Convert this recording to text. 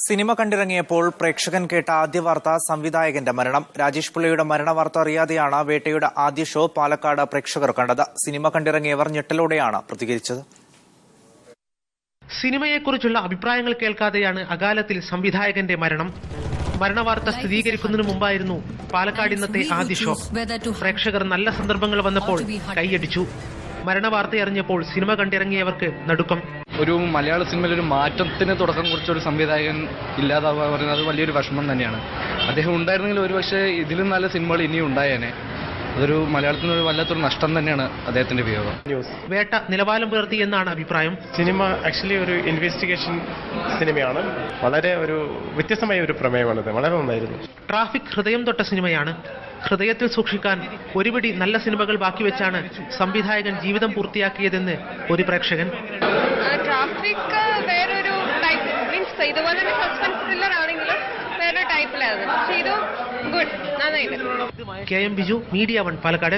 Cinema കണ്ടിറങ്ങിയപ്പോൾ പ്രേക്ഷകൻ കേട്ട ആദ്യ വാർത്ത സംവിധായകന്റെ മരണം. രാജേഷ് പിള്ളയുടെ മരണവാർത്ത അറിയാതെയാണ് വേട്ടയുടെ ആദ്യ ഷോ പാലക്കാട് പ്രേക്ഷകർ കണ്ടത്. സിനിമ കണ്ടിറങ്ങിയവർ ഞെട്ടലോടെയാണ് പ്രതികരിച്ചത്. സിനിമയെക്കുറിച്ചുള്ള അഭിപ്രായങ്ങൾ കേൾക്കാതെയാണ് അകാലത്തിൽ സംവിധായകന്റെ മരണം. മരണവാർത്ത സ്ഥിരീകരിക്കുന്നതിന് മുമ്പായിരുന്നു പാലക്കാട് ഇന്നത്തെ ആദ്യ ഷോ. പ്രേക്ഷകർ നല്ല സന്ദർഭങ്ങൾ വന്നപ്പോൾ കൈയടിച്ചു. മരണവാർത്തയറിഞ്ഞപ്പോൾ സിനിമ കണ്ടിറങ്ങിയവർക്ക് നടുക്കം. ഒരു മലയാള സിനിമയിൽ ഒരു മാറ്റത്തിന് തുടക്കം കുറിച്ച ഒരു സംവിധായകൻ ഇല്ലാതാവുക പറയുന്നത് അത് വലിയൊരു വിഷമം തന്നെയാണ്. അദ്ദേഹം ഉണ്ടായിരുന്നെങ്കിൽ ഒരുപക്ഷെ ഇതിലും നല്ല സിനിമകൾ ഇനിയും ഉണ്ടായേനെ. അതൊരു മലയാളത്തിനൊരു വല്ലാത്തൊരു നഷ്ടം തന്നെയാണ് അദ്ദേഹത്തിന്റെ വിയോഗം. വേട്ട നിലവാരം പുലർത്തി എന്നാണ് അഭിപ്രായം. സിനിമ ആക്ച്വലി ഒരു ഇൻവെസ്റ്റിഗേഷൻ സിനിമയാണ്. വളരെ ഒരു വ്യത്യസ്തമായ ഒരു പ്രമേയമാണിത്. വളരെ നന്നായിരുന്നു. ട്രാഫിക് ഹൃദയം തൊട്ട സിനിമയാണ്. ഹൃദയത്തിൽ സൂക്ഷിക്കാൻ ഒരുപിടി നല്ല സിനിമകൾ ബാക്കി വെച്ചാണ് സംവിധായകൻ ജീവിതം പൂർത്തിയാക്കിയതെന്ന് ഒരു പ്രേക്ഷകൻ. ട്രാഫിക് വേറൊരു ടൈപ്പ്, മീൻസ് ഇതുപോലെ തന്നെ സസ്പെൻസ് ത്രില്ലർ ആണെങ്കിലും വേറൊരു ടൈപ്പിലായിരുന്നു. പക്ഷെ ഇത് ഗുഡ്, നന്നായിട്ട്. KM Biju, media 1 Palakkad.